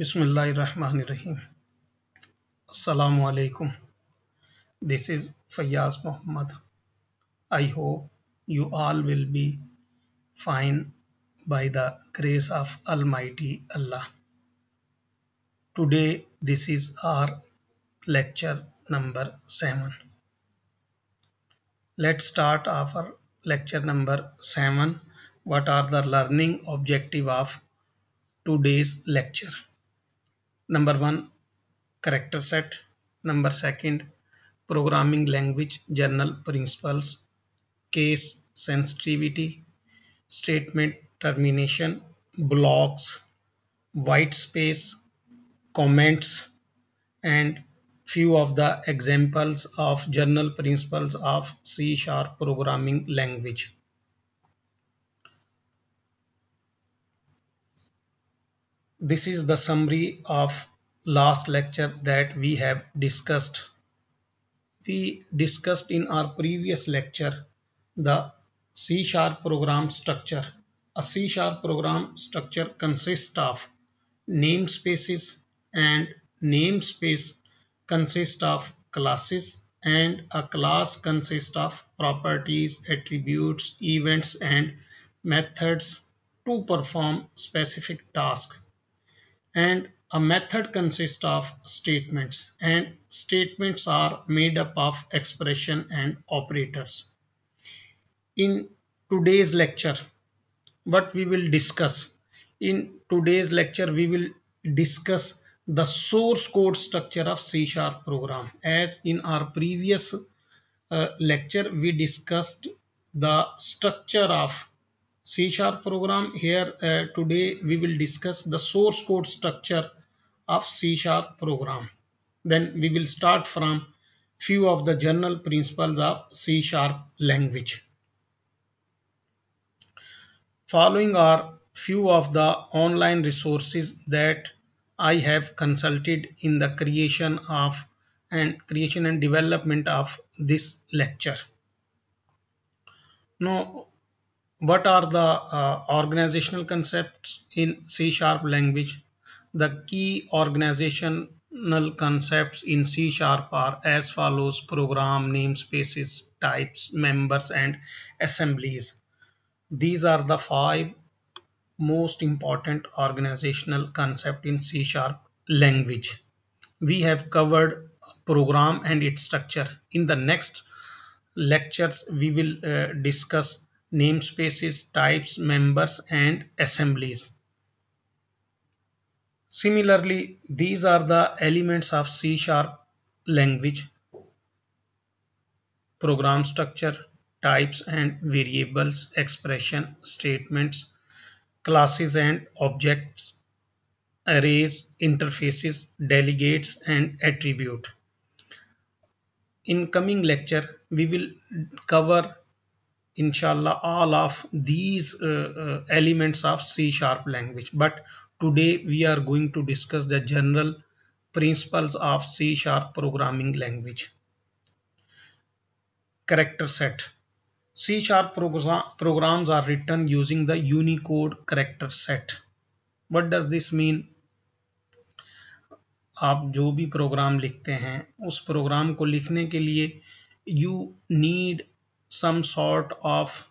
Bismillahirrahmanirrahim. Assalamu alaikum. This is Fayyaz Muhammad. I hope you all will be fine by the grace of Almighty Allah. Today, this is our lecture number 7. Let's start our lecture number 7. What are the learning objective of today's lecture? Number 1, character set. Number 2, programming language general principles, case sensitivity, statement termination, blocks, white space, comments, and few of the examples of general principles of C# programming language. This is the summary of last lecture that we have discussed. We discussed in our previous lecture the C# program structure. A C# program structure consists of namespaces, and namespace consists of classes, and a class consists of properties, attributes, events, and methods to perform specific tasks. And a method consists of statements, and statements are made up of expression and operators. In today's lecture, what we will discuss? In today's lecture, we will discuss the source code structure of C# program. As in our previous lecture, we discussed the structure of C# program. Here today we will discuss the source code structure of C# program. Then we will start from few of the general principles of C# language. Following are few of the online resources that I have consulted in the creation and development of this lecture. Now, what are the organizational concepts in C# language? The key organizational concepts in C# are as follows: program, namespaces, types, members, and assemblies. These are the 5 most important organizational concepts in C# language. We have covered program and its structure. In the next lectures, we will discuss namespaces, types, members, and assemblies. Similarly, these are the elements of C# language: program structure, types and variables, expression, statements, classes and objects, arrays, interfaces, delegates, and attribute. In coming lecture, we will cover inshallah all of these elements of C# language. But today we are going to discuss the general principles of C# programming language. Character set. C# programs are written using the Unicode character set. What does this mean? आप जो भी programme लिखते हैं उस programme को लिखने के लिए you need some sort of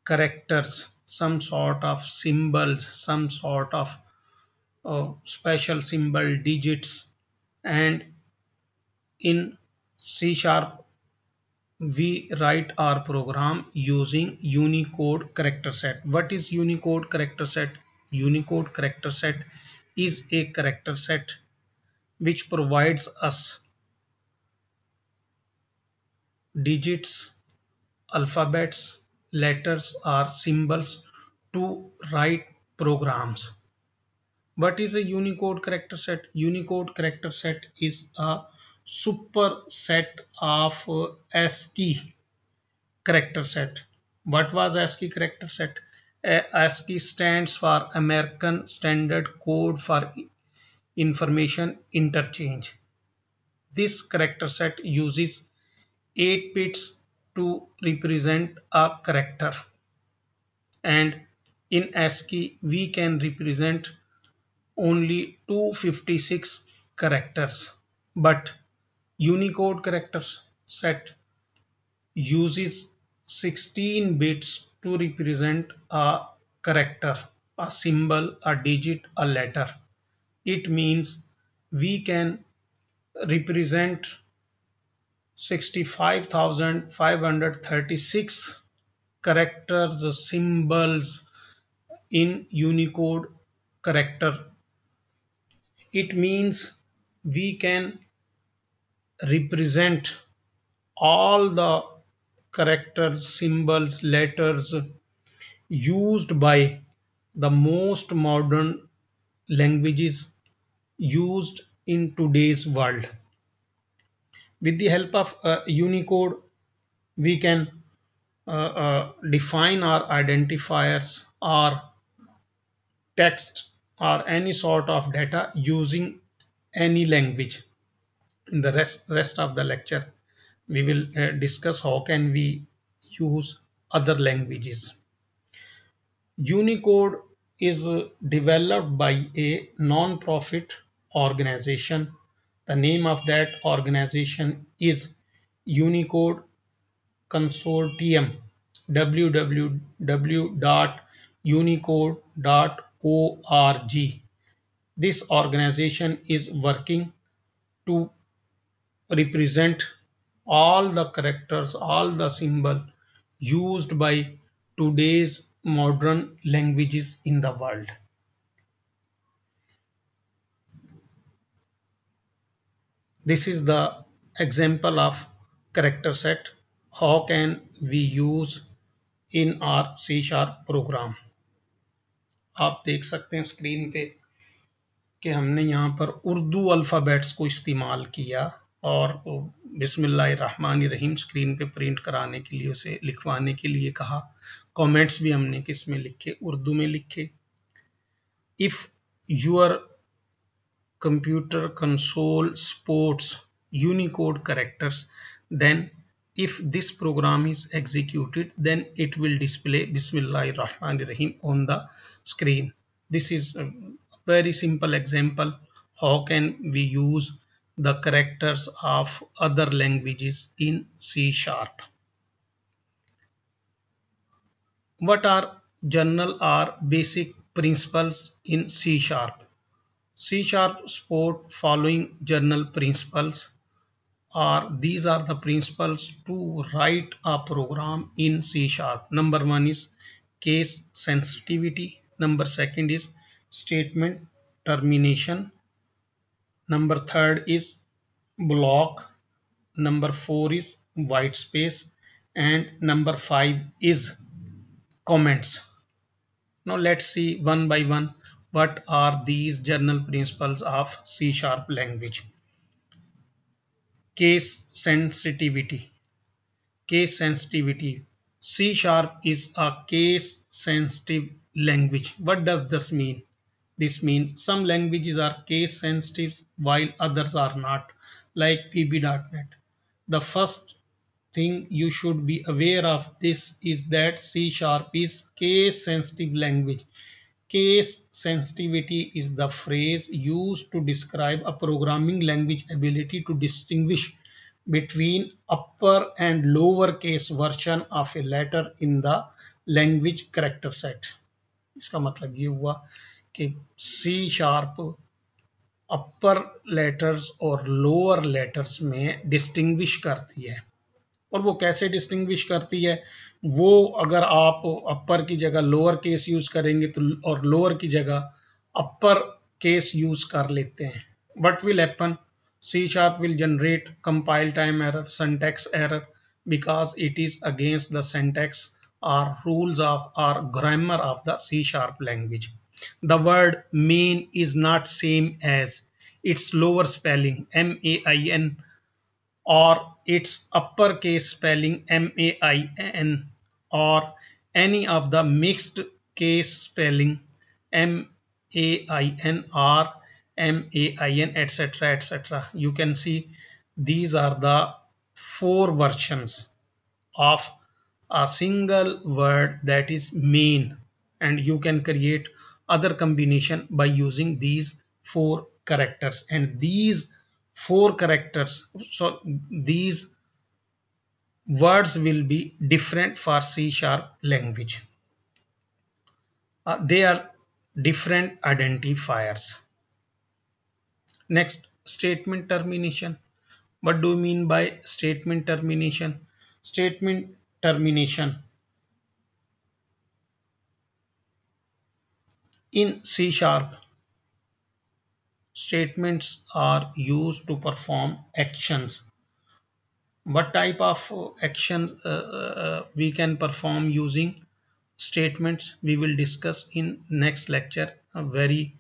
characters, some sort of symbols, some sort of special symbol digits. And in C# we write our program using Unicode character set. What is Unicode character set? Unicode character set is a character set which provides us digits, alphabets, letters, or symbols to write programs. What is a Unicode character set? Unicode character set is a superset of ASCII character set. What was ASCII character set? ASCII stands for American Standard Code for Information Interchange. This character set uses 8 bits to represent a character, and in ASCII we can represent only 256 characters, but Unicode characters set uses 16 bits to represent a character, a symbol, a digit, a letter. It means we can represent 65,536 characters, symbols in Unicode character. It means we can represent all the characters, symbols, letters used by the most modern languages used in today's world. With the help of Unicode, we can define our identifiers or text or any sort of data using any language. In the rest of the lecture, we will discuss how can we use other languages. Unicode is developed by a non-profit organization. The name of that organization is Unicode Consortium, www.unicode.org. This organization is working to represent all the characters, all the symbol used by today's modern languages in the world. This is the example of character set. How can we use in our C Sharp program? आप देख सकते हैं screen पे कि हमने यहाँ पर Urdu alphabets को इस्तेमाल किया और बिस्मिल्लाहिर्रहमानिर्रहीम स्क्रीन पे प्रिंट कराने के लिए, उसे लिखवाने के लिए कहा। कमेंट्स भी हमने किस में लिखे? उर्दू में लिखे। If your computer console supports Unicode characters, then if this program is executed, then it will display Bismillahir Rahmanir Rahim on the screen. This is a very simple example. How can we use the characters of other languages in C Sharp? What are general or basic principles in C Sharp? C Sharp support following general principles, or these are the principles to write a program in C Sharp. Number one is case sensitivity. Number second is statement termination. Number third is block. Number four is white space. And number five is comments. Now let's see one by one what are these general principles of C Sharp language. Case sensitivity. Case sensitivity. C Sharp is a case sensitive language. What does this mean? This means some languages are case sensitive while others are not, like VB.NET. The first thing you should be aware of this is that C Sharp is case sensitive language. Case sensitivity is the phrase used to describe a programming language ability to distinguish between upper and lower case version of a letter in the language character set. इसका मतलब ये हुआ कि C sharp अपर letters और lower letters में distinguish करती है। और वो कैसे डिस्टिंग्विश करती है? वो अगर आप अपर की जगह लोअर केस यूज करेंगे तो और लोअर की जगह अपर केस यूज कर लेते हैं, what will happen? C sharp will generate compile time error, syntax error, because it is against the syntax or rules of or grammar of the C sharp language. The word main is not same as its lower spelling MAIN or its uppercase spelling MAIN, or any of the mixed case spelling MAIN or MAIN, etc., etc. You can see these are the four versions of a single word, that is main, and you can create other combination by using these four characters, and these four characters, so these words will be different for C sharp language. They are different identifiers. Next, statement termination. What do you mean by statement termination? Statement termination in C sharp, statements are used to perform actions. What type of actions we can perform using statements? We will discuss in next lecture very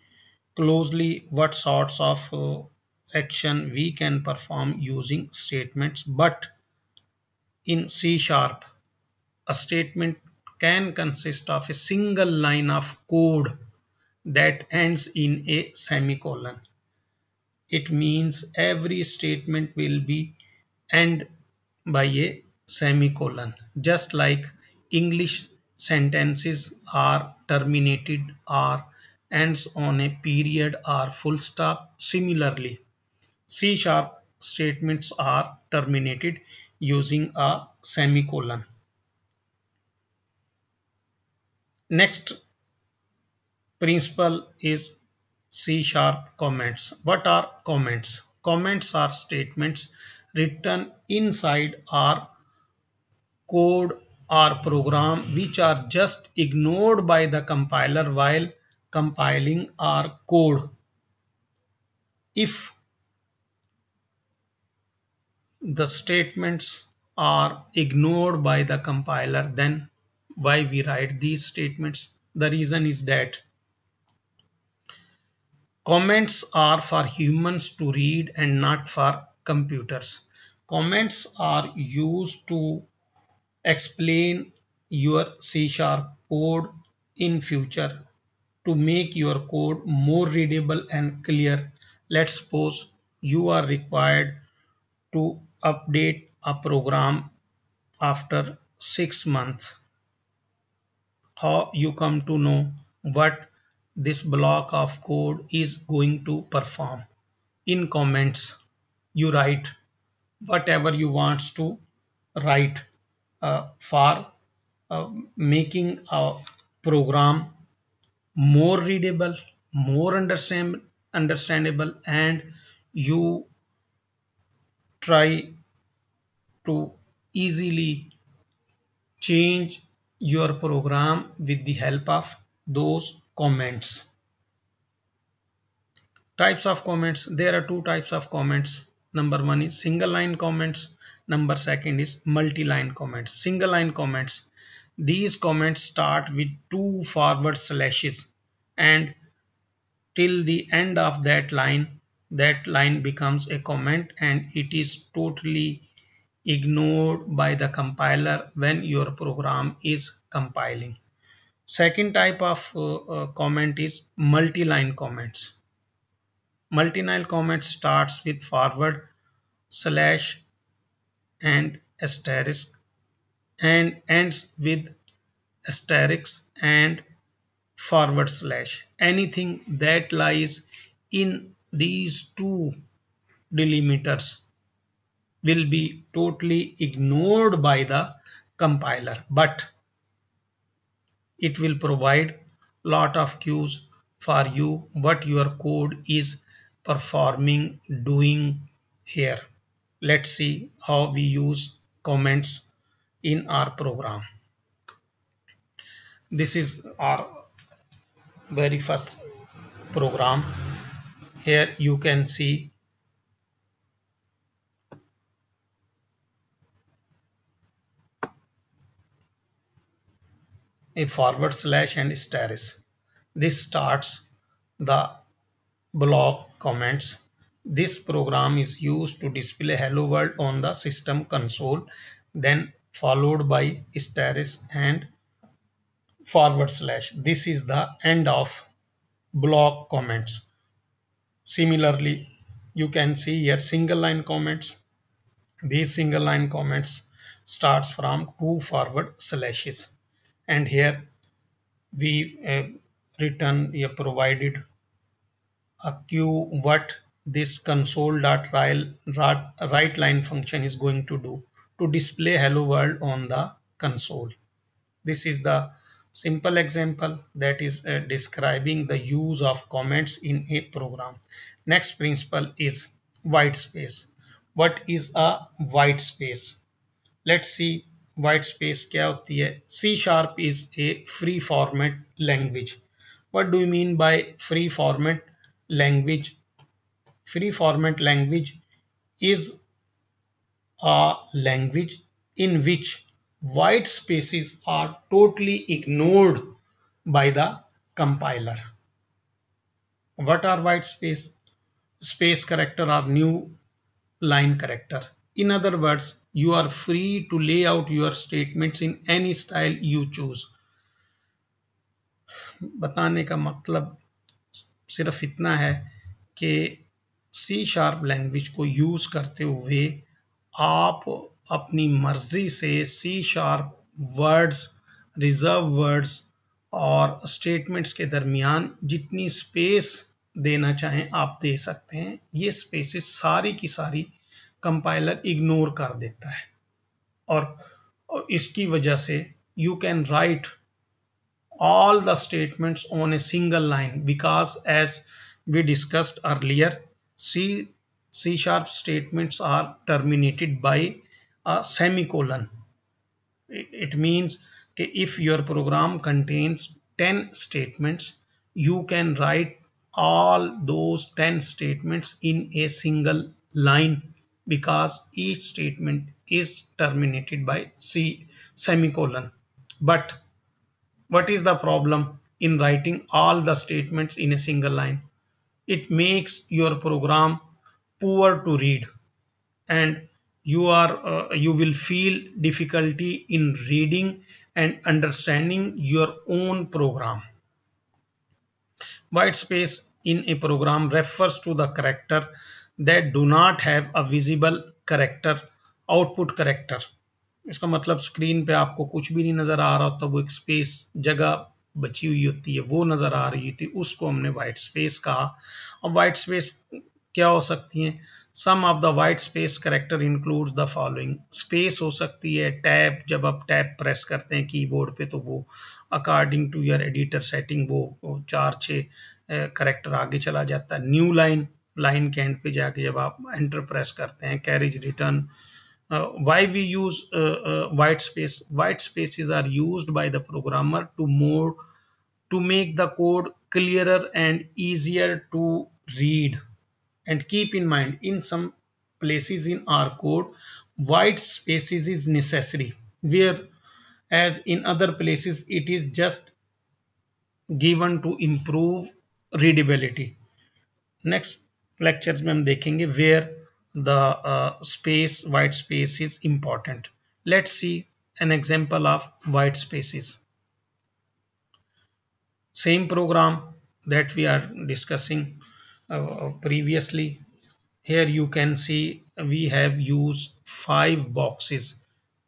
closely what sorts of action we can perform using statements. But in C sharp, a statement can consist of a single line of code that ends in a semicolon. It means every statement will be end by a semicolon, just like English sentences are terminated or ends on a period or full stop. Similarly, C sharp statements are terminated using a semicolon. Next principle is C sharp comments. What are comments? Comments are statements written inside our code or program which are just ignored by the compiler while compiling our code. If the statements are ignored by the compiler, then why we write these statements? The reason is that comments are for humans to read and not for computers. Comments are used to explain your C sharp code in future to make your code more readable and clear. Let's suppose you are required to update a program after 6 months. How you come to know what this block of code is going to perform? In comments, you write whatever you want to write for making a program more readable, more understandable, and you try to easily change your program with the help of those comments. Types of comments. There are two types of comments. Number one is single line comments. Number second is multi-line comments. Single line comments. These comments start with two forward slashes and till the end of that line becomes a comment and it is totally ignored by the compiler when your program is compiling. Second type of comment is multi-line comments. Multi-line comment starts with forward slash and asterisk and ends with asterisk and forward slash. Anything that lies in these two delimiters will be totally ignored by the compiler, but it will provide lot of cues for you what your code is performing, doing here. Let's see how we use comments in our program. This is our very first program. Here you can see a forward slash and asterisk. This starts the block comments. This program is used to display hello world on the system console, then followed by asterisk and forward slash. This is the end of block comments. Similarly, you can see here single line comments. These single line comments starts from two forward slashes, and here we return a provided a queue what this write line function is going to do to display hello world on the console. This is the simple example that is describing the use of comments in a program. Next principle is white space. What is a white space? Let's see white space क्या होती है. C sharp is a free format language. What do you mean by free format language? Free format language is a language in which white spaces are totally ignored by the compiler. What are white space? Space character are new line character. In other words, you are free to lay out your statements in any style you choose. बताने का मतलब सिर्फ इतना है कि C sharp language को use करते हुए आप अपनी मर्जी से C sharp words, reserve words और स्टेटमेंट्स के दरमियान जितनी स्पेस देना चाहें आप दे सकते हैं. ये स्पेसेस सारी की सारी कंपाइलर इग्नोर कर देता है और इसकी वजह से you can write all the statements on a single line because as we discussed earlier, C sharp statements are terminated by a semicolon. It means that if your program contains 10 statements, you can write all those 10 statements in a single line because each statement is terminated by semicolon. But what is the problem in writing all the statements in a single line? It makes your program poor to read and you will feel difficulty in reading and understanding your own program. White space in a program refers to the character that do not have a visible character output character. इसका मतलब screen पे आपको कुछ भी नहीं नजर आ रहा होता, वो एक स्पेस जगह बची हुई होती है, वो नजर आ रही थी, उसको हमने व्हाइट स्पेस कहा. और व्हाइट स्पेस क्या हो सकती है? Some of the white space character includes the following. Space हो सकती है टैब, जब आप टैब प्रेस करते हैं कीबोर्ड पे तो वो according to your editor setting वो 4-6 कैरेक्टर आगे चला जाता है. न्यू लाइन, लाइन के एंड पे जाके जब आप एंटर प्रेस करते हैं. Carriage return. Why we use white space? White spaces are used by the programmer to make the code clearer and easier to read. And keep in mind, in some places in our code, white spaces is necessary, whereas in other places it is just given to improve readability. Next lectures में हम देखेंगे where the space white space is important. Let's see an example of white spaces. Same program that we are discussing previously. Here you can see we have used 5 boxes: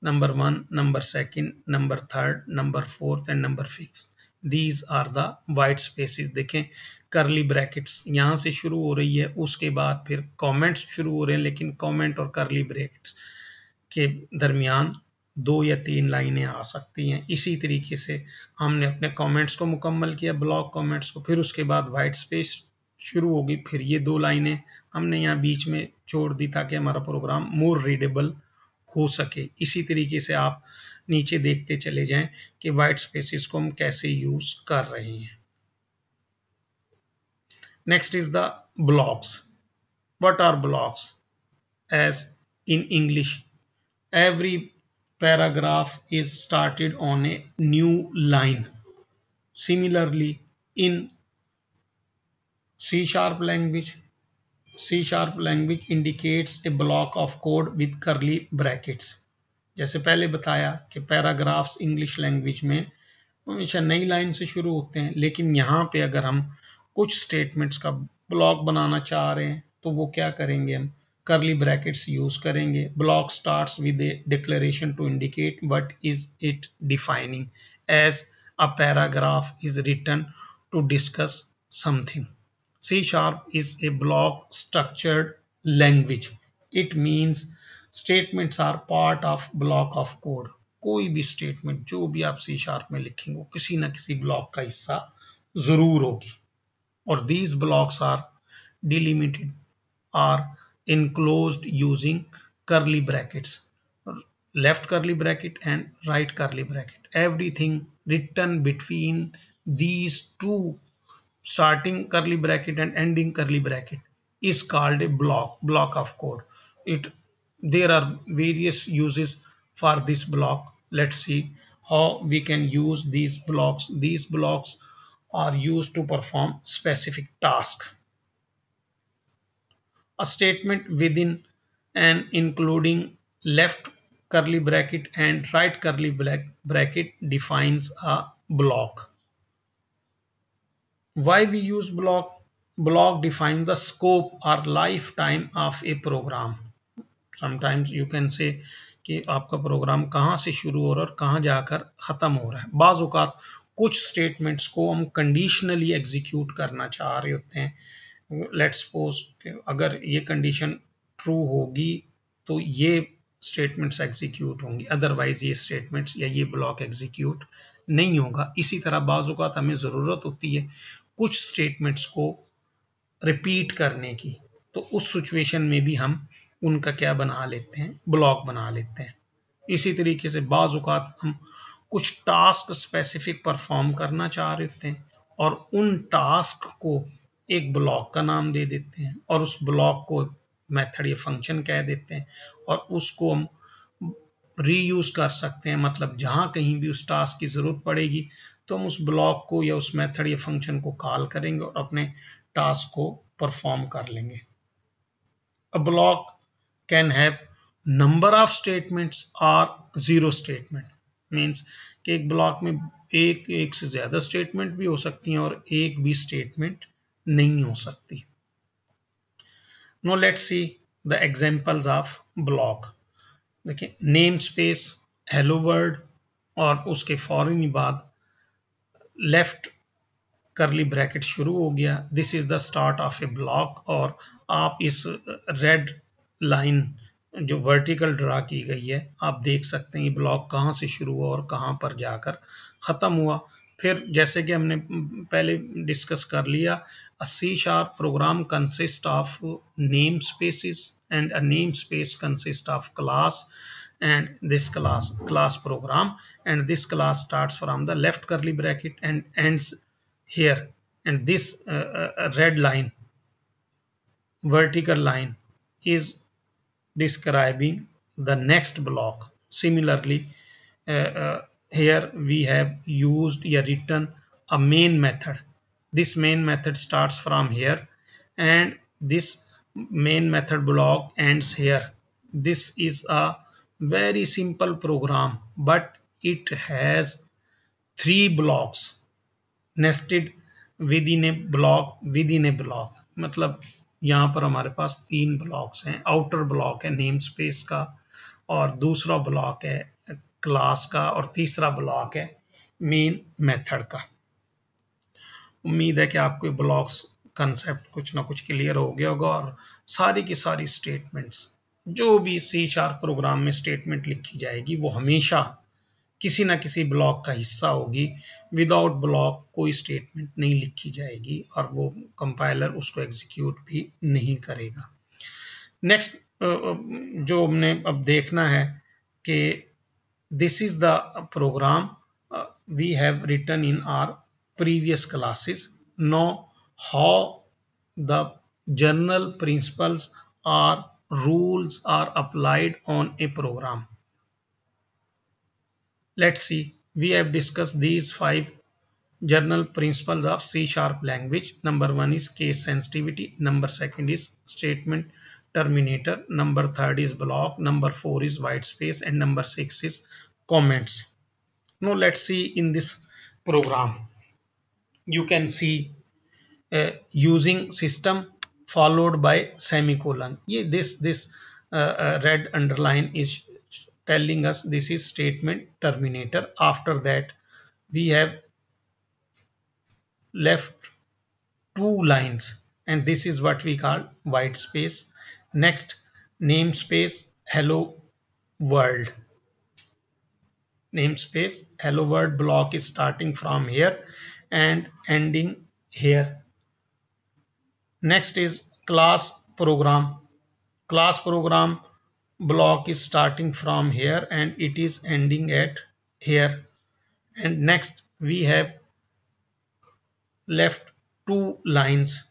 number 1, number 2, number 3, number 4 and number 5. These are the white spaces. देखें करली brackets यहाँ से शुरू हो रही है, उसके बाद फिर कमेंट्स शुरू हो रहे हैं, लेकिन कमेंट और करली ब्रैकेट्स के दरमियान 2 या 3 लाइनें आ सकती हैं. इसी तरीके से हमने अपने कमेंट्स को मुकम्मल किया, ब्लॉक कमेंट्स को, फिर उसके बाद वाइट स्पेस शुरू होगी, फिर ये 2 लाइनें हमने यहाँ बीच में छोड़ दी ताकि हमारा प्रोग्राम मोर रीडेबल हो सके. इसी तरीके से आप नीचे देखते चले जाएं कि वाइट स्पेसेस को हम कैसे यूज कर रहे हैं. Next is the blocks. What are blocks? As in English, every paragraph is started on a new line. Similarly, in C sharp language, C sharp language indicates a block of code with curly brackets. जैसे पहले बताया कि paragraphs English language में हमेशा नई line से शुरू होते हैं, लेकिन यहाँ पे अगर हम कुछ स्टेटमेंट्स का ब्लॉक बनाना चाह रहे हैं तो वो क्या करेंगे? हम curly brackets यूज करेंगे. Block starts with a declaration to indicate what is it defining. As a paragraph is written to discuss something. C sharp is a block structured language. It means statements are part of block of code. कोई भी statement जो भी आप C sharp में लिखेंगे वो किसी ना किसी ब्लॉक का हिस्सा जरूर होगी. और these blocks are delimited are enclosed using curly brackets, left curly bracket and right curly bracket. Everything written between these two, starting curly bracket and ending curly bracket, is called a block of code. It There are various uses for this block. Let's see how we can use these blocks. These blocks are used to perform specific tasks. A statement within and including left curly bracket and right curly bracket defines a block. Why we use block? Block defines the scope or lifetime of a program. Sometimes you can say कि आपका programme कहाँ से शुरू हो रहा है और कहाँ जाकर ख़त्म हो रहा है. बाज़ औक़ात कुछ स्टेटमेंट्स को हम कंडीशनली एग्जीक्यूट करना चाह रहे होते हैं. लेट्स सपोज अगर ये कंडीशन ट्रू होगी तो ये स्टेटमेंट्स एग्जीक्यूट होंगी, अदरवाइज ये स्टेटमेंट्स या ये ब्लॉक एग्जीक्यूट नहीं होगा. इसी तरह बाज़ औक़ात हमें ज़रूरत होती है कुछ स्टेटमेंट्स को रिपीट करने की, तो उस सिचुएशन में भी हम उनका क्या बना लेते हैं, ब्लॉक बना लेते हैं. इसी तरीके से बाज़ औक़ात हम कुछ टास्क स्पेसिफिक परफॉर्म करना चाह रहे होते हैं और उन टास्क को एक ब्लॉक का नाम दे देते हैं और उस ब्लॉक को मेथड या फंक्शन कह देते हैं और उसको हम रीयूज कर सकते हैं. मतलब जहां कहीं भी उस टास्क की जरूरत पड़ेगी तो हम उस ब्लॉक को या उस मेथड या फंक्शन को कॉल करेंगे और अपने टास्क को परफॉर्म कर लेंगे. A block can have number of statements और जीरो स्टेटमेंट. मीन्स कि एक ब्लॉक में एक से ज्यादा स्टेटमेंट भी हो सकती हैं और एक भी स्टेटमेंट नहीं हो सकती. No let's see the examples of block. देखिए नेम स्पेस, हेलो वर्ल्ड और उसके फौरन ही बाद लेफ्ट करली ब्रैकेट शुरू हो गया. This is the start of A block. और आप इस रेड लाइन जो वर्टिकल ड्रा की गई है आप देख सकते हैं ये ब्लॉक कहाँ से शुरू हुआ और कहाँ पर जाकर ख़त्म हुआ. फिर जैसे कि हमने पहले डिस्कस कर लिया, a C sharp program consist of namespaces and a namespace consists of class, and this class program, and this class starts from the left curly bracket and ends here, and this red line, vertical line, is describing the next block. Similarly, here we have used or written a main method. This main method starts from here and this main method block ends here. This is a very simple program, but it has three blocks nested within a block within a block. मतलब यहाँ पर हमारे पास तीन blocks हैं. Outer block है name space का और दूसरा ब्लॉक है क्लास का और तीसरा ब्लॉक है मेन मेथड का. उम्मीद है कि आपको ब्लॉक्स कंसेप्ट कुछ ना कुछ क्लियर हो गया होगा और सारी की सारी स्टेटमेंट्स जो भी सी शार्प प्रोग्राम में स्टेटमेंट लिखी जाएगी वो हमेशा किसी ना किसी ब्लॉक का हिस्सा होगी. विदाउट ब्लॉक कोई स्टेटमेंट नहीं लिखी जाएगी और वो कंपाइलर उसको एग्जीक्यूट भी नहीं करेगा. नेक्स्ट जो हमने अब देखना है कि this is the program we have written in our previous classes. Know how the general principles or rules are applied on a program. Let's see. We have discussed these 5 general principles of C sharp language. Number 1 is case sensitivity. Number 2 is statement terminator. Number 3 is block. Number 4 is white space. And number 6 is comments. Now let's see in this program. You can see using system followed by semicolon. This red underline is telling us this is statement terminator. After that we have left two lines, and this is what we call white space. Next, namespace hello world. Namespace hello world block is starting from here and ending here. Next is class program. Class program block is starting from here and it is ending at here. And next we have left two lines.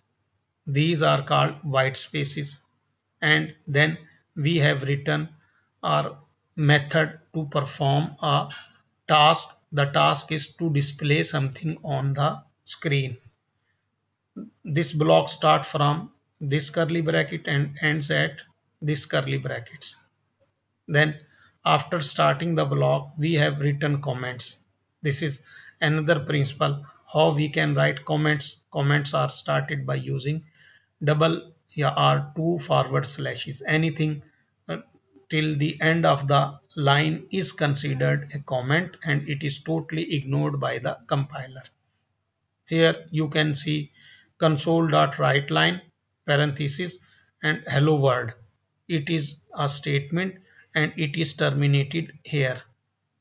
These are called white spaces. And then we have written our method to perform a task. The task is to display something on the screen. This block starts from this curly bracket and ends at this curly brackets. Then after starting the block, we have written comments. This is another principle how we can write comments. Comments are started by using double or two forward slashes. Anything till the end of the line is considered a comment and it is totally ignored by the compiler. Here you can see console.writeLine parenthesis and hello world. It is a statement and it is terminated here,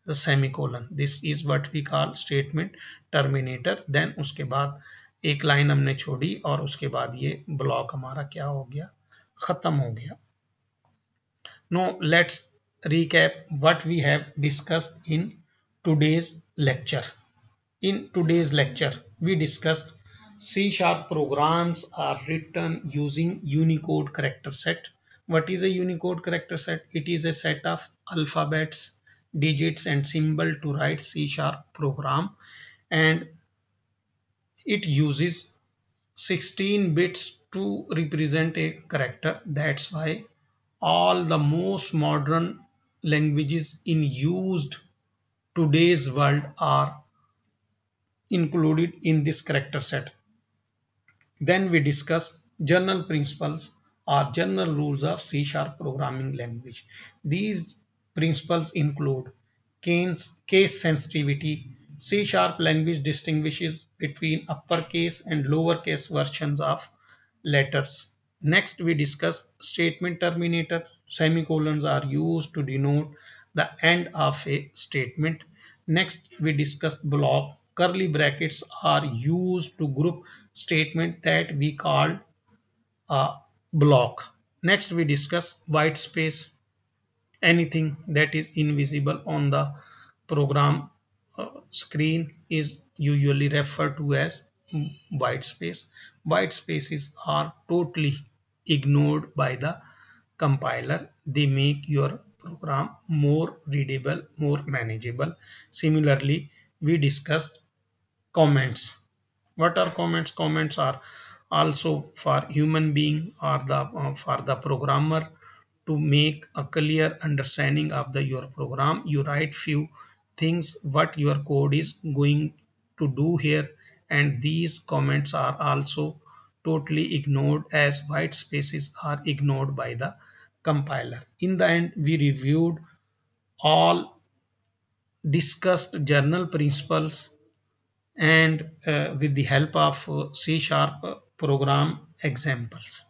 the semicolon. This is what we call statement terminator. Then उसके बाद एक line हमने छोड़ी और उसके बाद ये block हमारा क्या हो गया, खत्म हो गया. Now let's recap what we have discussed in today's lecture. In today's lecture, we discussed C# programs are written using Unicode character set. What is a Unicode character set? It is a set of alphabets, digits and symbol to write C# program, and it uses 16 bits to represent a character. That's why all the most modern languages in used today's world are included in this character set. Then we discuss general principles or general rules of C# programming language. These principles include case sensitivity. C# language distinguishes between uppercase and lowercase versions of letters. Next, we discuss statement terminator. Semicolons are used to denote the end of a statement. Next, we discuss block. Curly brackets are used to group statement that we call a block. Next, we discuss white space. Anything that is invisible on the program screen is usually referred to as white space. White spaces are totally ignored by the compiler. They make your program more readable, more manageable. Similarly, we discussed comments. What are comments? Comments are also for human being or for the programmer to make a clear understanding of the your program. You write few things what your code is going to do here, and these comments are also totally ignored as white spaces are ignored by the compiler. In the end, we reviewed all discussed journal principles and with the help of C# program examples.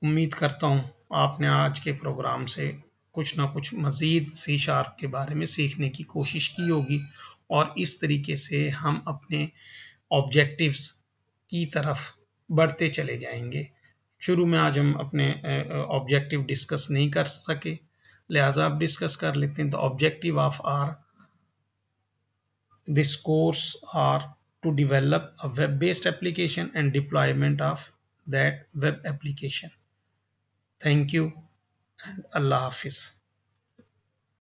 उम्मीद करता हूँ आपने आज के programme से कुछ ना कुछ मज़ीद C# के बारे में सीखने की कोशिश की होगी और इस तरीके से हम अपने ऑब्जेक्टिव्स की तरफ बढ़ते चले जाएंगे. शुरू में आज हम अपने ऑब्जेक्टिव डिस्कस नहीं कर सके, लिहाजा अब डिस्कस कर लेते हैं. The objective of our this course are to develop a web-based application and deployment of that web application. Thank you and Allah Hafiz.